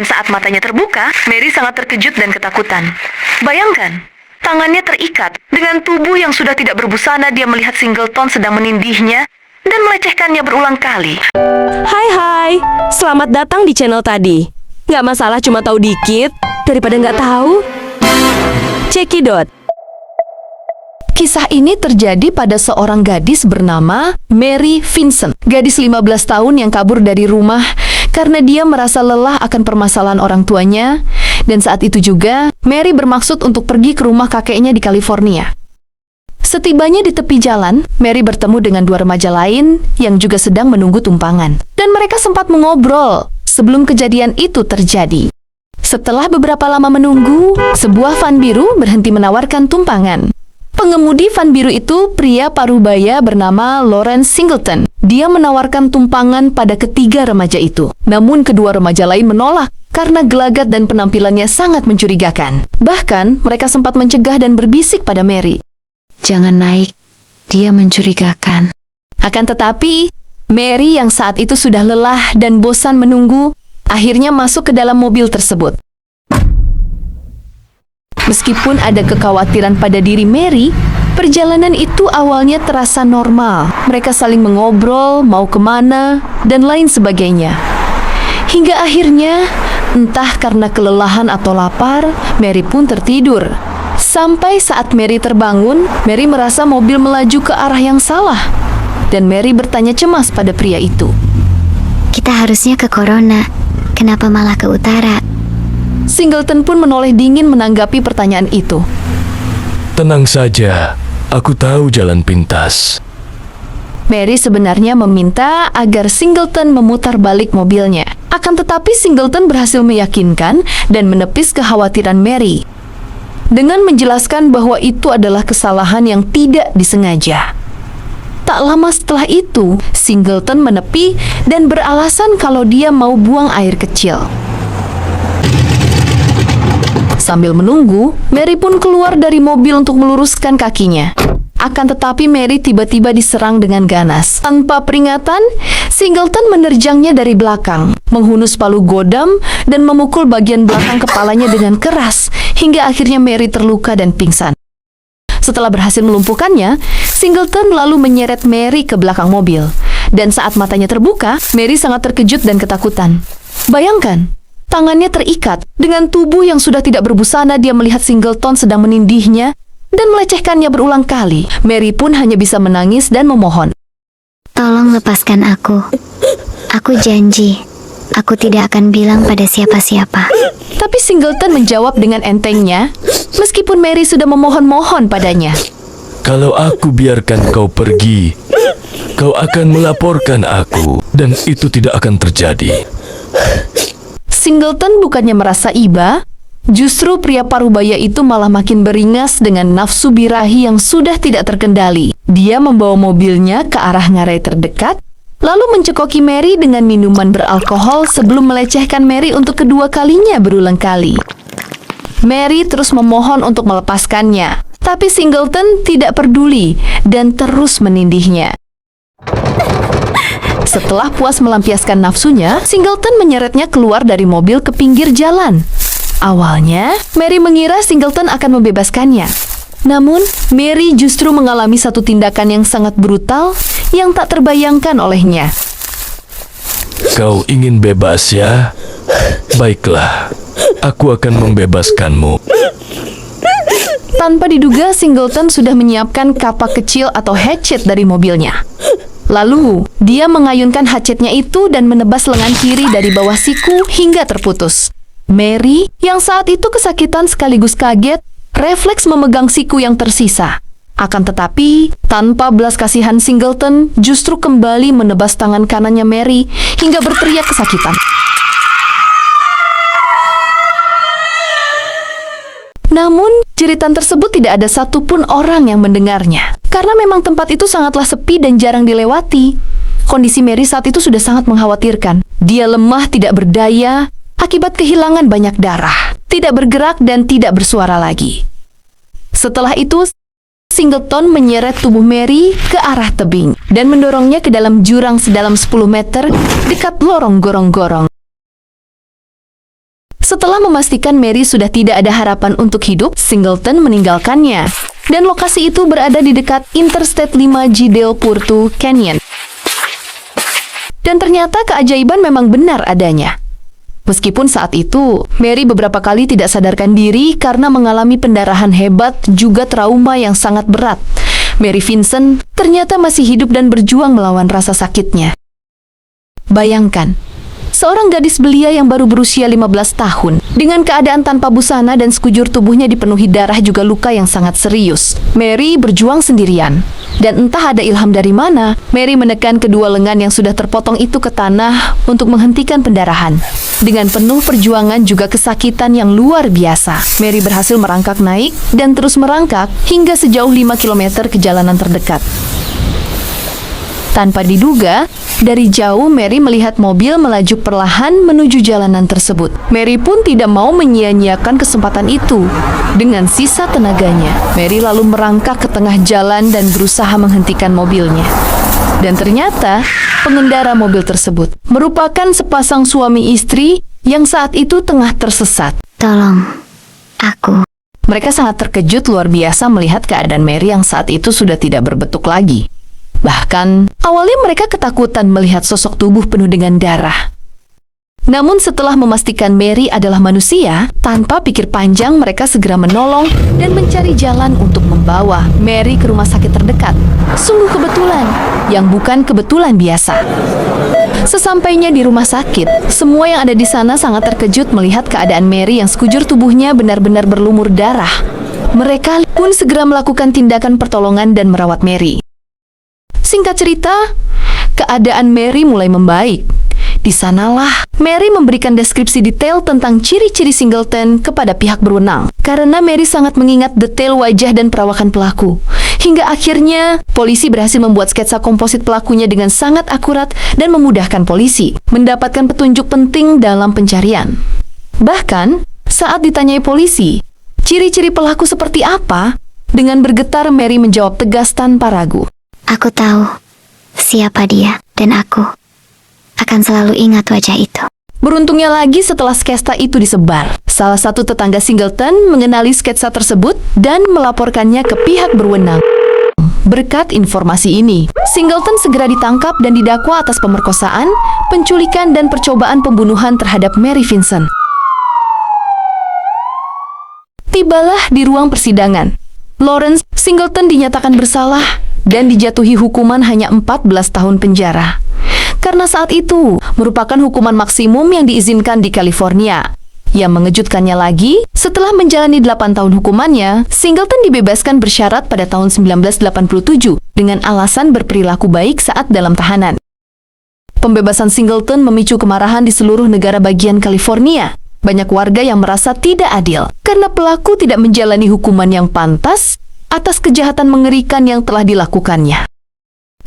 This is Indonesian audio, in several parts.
Saat matanya terbuka, Mary sangat terkejut dan ketakutan. Bayangkan, tangannya terikat. Dengan tubuh yang sudah tidak berbusana, dia melihat Singleton sedang menindihnya dan melecehkannya berulang kali. Hai, selamat datang di channel tadi. Nggak masalah cuma tahu dikit, daripada nggak tahu. Cekidot. Kisah ini terjadi pada seorang gadis bernama Mary Vincent. Gadis 15 tahun yang kabur dari rumah karena dia merasa lelah akan permasalahan orang tuanya. Dan saat itu juga, Mary bermaksud untuk pergi ke rumah kakeknya di California. Setibanya di tepi jalan, Mary bertemu dengan dua remaja lain yang juga sedang menunggu tumpangan. Dan mereka sempat mengobrol sebelum kejadian itu terjadi. Setelah beberapa lama menunggu, sebuah van biru berhenti menawarkan tumpangan. Pengemudi van biru itu pria parubaya bernama Lawrence Singleton. Dia menawarkan tumpangan pada ketiga remaja itu. Namun kedua remaja lain menolak karena gelagat dan penampilannya sangat mencurigakan. Bahkan mereka sempat mencegah dan berbisik pada Mary. Jangan naik, dia mencurigakan. Akan tetapi, Mary yang saat itu sudah lelah dan bosan menunggu, akhirnya masuk ke dalam mobil tersebut. Meskipun ada kekhawatiran pada diri Mary, perjalanan itu awalnya terasa normal. Mereka saling mengobrol, mau kemana, dan lain sebagainya. Hingga akhirnya, entah karena kelelahan atau lapar, Mary pun tertidur. Sampai saat Mary terbangun, Mary merasa mobil melaju ke arah yang salah. Dan Mary bertanya cemas pada pria itu. Kita harusnya ke Corona, kenapa malah ke utara? Singleton pun menoleh dingin menanggapi pertanyaan itu. Tenang saja, aku tahu jalan pintas. Mary sebenarnya meminta agar Singleton memutar balik mobilnya. Akan tetapi Singleton berhasil meyakinkan dan menepis kekhawatiran Mary dengan menjelaskan bahwa itu adalah kesalahan yang tidak disengaja. Tak lama setelah itu, Singleton menepi dan beralasan kalau dia mau buang air kecil. Sambil menunggu, Mary pun keluar dari mobil untuk meluruskan kakinya. Akan tetapi Mary tiba-tiba diserang dengan ganas. Tanpa peringatan, Singleton menerjangnya dari belakang, menghunus palu godam, dan memukul bagian belakang kepalanya dengan keras, hingga akhirnya Mary terluka dan pingsan. Setelah berhasil melumpuhkannya, Singleton lalu menyeret Mary ke belakang mobil. Dan saat matanya terbuka, Mary sangat terkejut dan ketakutan. Bayangkan, tangannya terikat. Dengan tubuh yang sudah tidak berbusana, dia melihat Singleton sedang menindihnya dan melecehkannya berulang kali. Mary pun hanya bisa menangis dan memohon. Tolong lepaskan aku. Aku janji, aku tidak akan bilang pada siapa-siapa. Tapi Singleton menjawab dengan entengnya, meskipun Mary sudah memohon-mohon padanya. Kalau aku biarkan kau pergi, kau akan melaporkan aku, dan itu tidak akan terjadi. Singleton bukannya merasa iba, justru pria parubaya itu malah makin beringas dengan nafsu birahi yang sudah tidak terkendali. Dia membawa mobilnya ke arah ngarai terdekat, lalu mencekoki Mary dengan minuman beralkohol sebelum melecehkan Mary untuk kedua kalinya berulang kali. Mary terus memohon untuk melepaskannya, tapi Singleton tidak peduli dan terus menindihnya. Setelah puas melampiaskan nafsunya, Singleton menyeretnya keluar dari mobil ke pinggir jalan. Awalnya, Mary mengira Singleton akan membebaskannya. Namun, Mary justru mengalami satu tindakan yang sangat brutal yang tak terbayangkan olehnya. Kau ingin bebas ya? Baiklah, aku akan membebaskanmu. Tanpa diduga, Singleton sudah menyiapkan kapak kecil atau hatchet dari mobilnya. Lalu, dia mengayunkan hatchetnya itu dan menebas lengan kiri dari bawah siku hingga terputus. Mary, yang saat itu kesakitan sekaligus kaget, refleks memegang siku yang tersisa. Akan tetapi, tanpa belas kasihan Singleton justru kembali menebas tangan kanannya Mary hingga berteriak kesakitan. Namun, jeritan tersebut tidak ada satupun orang yang mendengarnya. Karena memang tempat itu sangatlah sepi dan jarang dilewati. Kondisi Mary saat itu sudah sangat mengkhawatirkan. Dia lemah, tidak berdaya, akibat kehilangan banyak darah. Tidak bergerak dan tidak bersuara lagi. Setelah itu, Singleton menyeret tubuh Mary ke arah tebing dan mendorongnya ke dalam jurang sedalam 10 meter dekat lorong gorong-gorong. Setelah memastikan Mary sudah tidak ada harapan untuk hidup, Singleton meninggalkannya. Dan lokasi itu berada di dekat Interstate 5G Del Puerto Canyon. Dan ternyata keajaiban memang benar adanya. Meskipun saat itu, Mary beberapa kali tidak sadarkan diri karena mengalami pendarahan hebat juga trauma yang sangat berat. Mary Vincent ternyata masih hidup dan berjuang melawan rasa sakitnya. Bayangkan, seorang gadis belia yang baru berusia 15 tahun, dengan keadaan tanpa busana dan sekujur tubuhnya dipenuhi darah juga luka yang sangat serius. Mary berjuang sendirian. Dan entah ada ilham dari mana, Mary menekan kedua lengan yang sudah terpotong itu ke tanah untuk menghentikan pendarahan. Dengan penuh perjuangan juga kesakitan yang luar biasa, Mary berhasil merangkak naik dan terus merangkak hingga sejauh 5 km ke jalanan terdekat. Tanpa diduga, dari jauh Mary melihat mobil melaju perlahan menuju jalanan tersebut. Mary pun tidak mau menyia-nyiakan kesempatan itu. Dengan sisa tenaganya, Mary lalu merangkak ke tengah jalan dan berusaha menghentikan mobilnya. Dan ternyata, pengendara mobil tersebut merupakan sepasang suami istri yang saat itu tengah tersesat. Tolong, aku. Mereka sangat terkejut luar biasa melihat keadaan Mary yang saat itu sudah tidak berbentuk lagi. Bahkan, awalnya mereka ketakutan melihat sosok tubuh penuh dengan darah. Namun setelah memastikan Mary adalah manusia, tanpa pikir panjang mereka segera menolong dan mencari jalan untuk membawa Mary ke rumah sakit terdekat. Sungguh kebetulan, yang bukan kebetulan biasa. Sesampainya di rumah sakit, semua yang ada di sana sangat terkejut melihat keadaan Mary yang sekujur tubuhnya benar-benar berlumur darah. Mereka pun segera melakukan tindakan pertolongan dan merawat Mary. Singkat cerita, keadaan Mary mulai membaik. Di sanalah Mary memberikan deskripsi detail tentang ciri-ciri Singleton kepada pihak berwenang. Karena Mary sangat mengingat detail wajah dan perawakan pelaku. Hingga akhirnya, polisi berhasil membuat sketsa komposit pelakunya dengan sangat akurat dan memudahkan polisi mendapatkan petunjuk penting dalam pencarian. Bahkan, saat ditanyai polisi, ciri-ciri pelaku seperti apa? Dengan bergetar Mary menjawab tegas tanpa ragu. Aku tahu siapa dia, dan aku akan selalu ingat wajah itu. Beruntungnya lagi setelah sketsa itu disebar, salah satu tetangga Singleton mengenali sketsa tersebut dan melaporkannya ke pihak berwenang. Berkat informasi ini, Singleton segera ditangkap dan didakwa atas pemerkosaan, penculikan, dan percobaan pembunuhan terhadap Mary Vincent. Tibalah di ruang persidangan. Lawrence Singleton dinyatakan bersalah dan dijatuhi hukuman hanya 14 tahun penjara. Karena saat itu merupakan hukuman maksimum yang diizinkan di California. Yang mengejutkannya lagi, setelah menjalani 8 tahun hukumannya, Singleton dibebaskan bersyarat pada tahun 1987 dengan alasan berperilaku baik saat dalam tahanan. Pembebasan Singleton memicu kemarahan di seluruh negara bagian California. Banyak warga yang merasa tidak adil karena pelaku tidak menjalani hukuman yang pantas atas kejahatan mengerikan yang telah dilakukannya.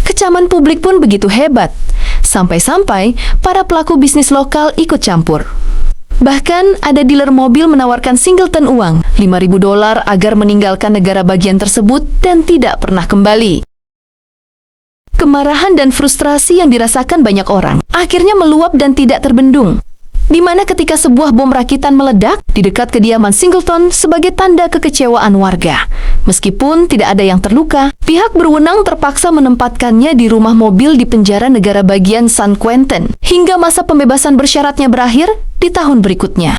Kecaman publik pun begitu hebat, sampai-sampai para pelaku bisnis lokal ikut campur. Bahkan ada dealer mobil menawarkan Singleton uang $5.000 agar meninggalkan negara bagian tersebut dan tidak pernah kembali. Kemarahan dan frustrasi yang dirasakan banyak orang akhirnya meluap dan tidak terbendung. Di mana ketika sebuah bom rakitan meledak di dekat kediaman Singleton sebagai tanda kekecewaan warga. Meskipun tidak ada yang terluka, pihak berwenang terpaksa menempatkannya di rumah mobil di penjara negara bagian San Quentin hingga masa pembebasan bersyaratnya berakhir di tahun berikutnya.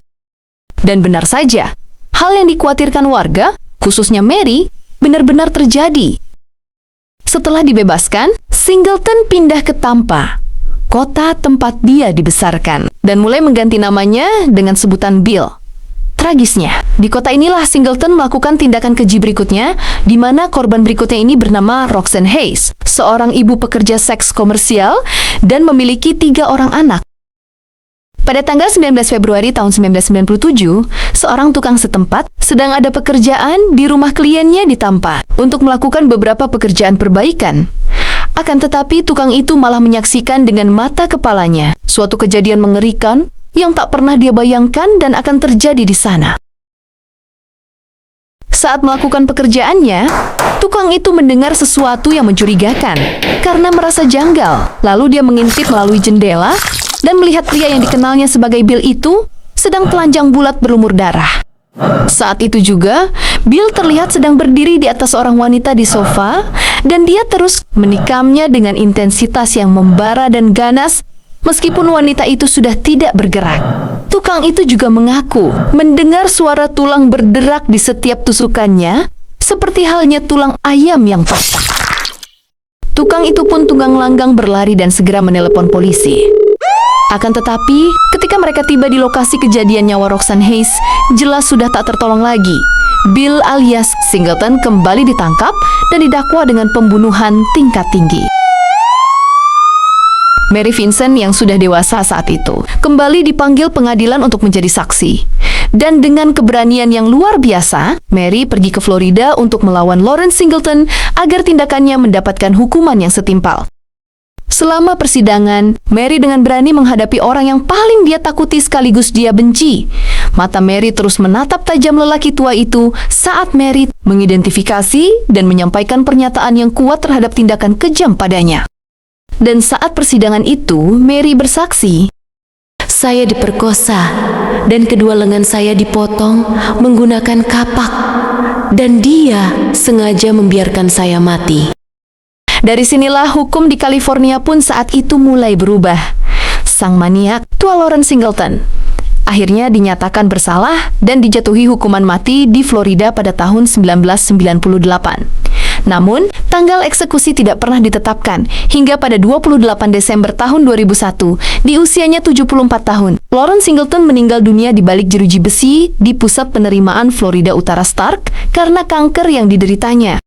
Dan benar saja, hal yang dikhawatirkan warga, khususnya Mary, benar-benar terjadi. Setelah dibebaskan, Singleton pindah ke Tampa, kota tempat dia dibesarkan, dan mulai mengganti namanya dengan sebutan Bill. Tragisnya, di kota inilah Singleton melakukan tindakan keji berikutnya, di mana korban berikutnya ini bernama Roxanne Hayes, seorang ibu pekerja seks komersial dan memiliki 3 orang anak. Pada tanggal 19 Februari tahun 1997, seorang tukang setempat sedang ada pekerjaan di rumah kliennya di Tampa untuk melakukan beberapa pekerjaan perbaikan. Akan tetapi tukang itu malah menyaksikan dengan mata kepalanya suatu kejadian mengerikan yang tak pernah dia bayangkan dan akan terjadi di sana. Saat melakukan pekerjaannya, tukang itu mendengar sesuatu yang mencurigakan. Karena merasa janggal, lalu dia mengintip melalui jendela dan melihat pria yang dikenalnya sebagai Bill itu sedang telanjang bulat berlumur darah. Saat itu juga, Bill terlihat sedang berdiri di atas seorang wanita di sofa dan dia terus menikamnya dengan intensitas yang membara dan ganas meskipun wanita itu sudah tidak bergerak. Tukang itu juga mengaku mendengar suara tulang berderak di setiap tusukannya seperti halnya tulang ayam yang patah. Tukang itu pun tunggang langgang berlari dan segera menelepon polisi. Akan tetapi, ketika mereka tiba di lokasi kejadian, nyawa Roxanne Hayes jelas sudah tak tertolong lagi. Bill alias Singleton kembali ditangkap dan didakwa dengan pembunuhan tingkat tinggi. Mary Vincent yang sudah dewasa saat itu kembali dipanggil pengadilan untuk menjadi saksi. Dan dengan keberanian yang luar biasa, Mary pergi ke Florida untuk melawan Lawrence Singleton agar tindakannya mendapatkan hukuman yang setimpal. Selama persidangan, Mary dengan berani menghadapi orang yang paling dia takuti sekaligus dia benci. Mata Mary terus menatap tajam lelaki tua itu saat Mary mengidentifikasi dan menyampaikan pernyataan yang kuat terhadap tindakan kejam padanya. Dan saat persidangan itu, Mary bersaksi, "Saya diperkosa dan kedua lengan saya dipotong menggunakan kapak dan dia sengaja membiarkan saya mati." Dari sinilah hukum di California pun saat itu mulai berubah. Sang maniak, tua Lawrence Singleton, akhirnya dinyatakan bersalah dan dijatuhi hukuman mati di Florida pada tahun 1998. Namun, tanggal eksekusi tidak pernah ditetapkan hingga pada 28 Desember tahun 2001, di usianya 74 tahun. Lawrence Singleton meninggal dunia di balik jeruji besi di pusat penerimaan Florida Utara Stark karena kanker yang dideritanya.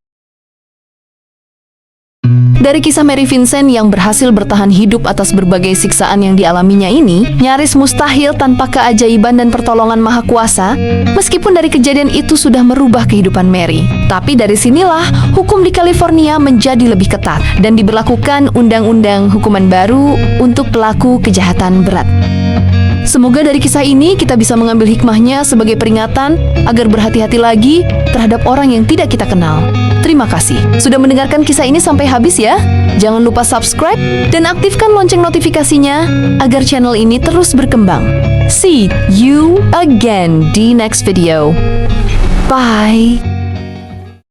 Dari kisah Mary Vincent yang berhasil bertahan hidup atas berbagai siksaan yang dialaminya ini, nyaris mustahil tanpa keajaiban dan pertolongan Maha Kuasa, meskipun dari kejadian itu sudah merubah kehidupan Mary. Tapi dari sinilah, hukum di California menjadi lebih ketat dan diberlakukan undang-undang hukuman baru untuk pelaku kejahatan berat. Semoga dari kisah ini kita bisa mengambil hikmahnya sebagai peringatan agar berhati-hati lagi terhadap orang yang tidak kita kenal. Terima kasih sudah mendengarkan kisah ini sampai habis ya. Jangan lupa subscribe dan aktifkan lonceng notifikasinya agar channel ini terus berkembang. See you again di next video. Bye.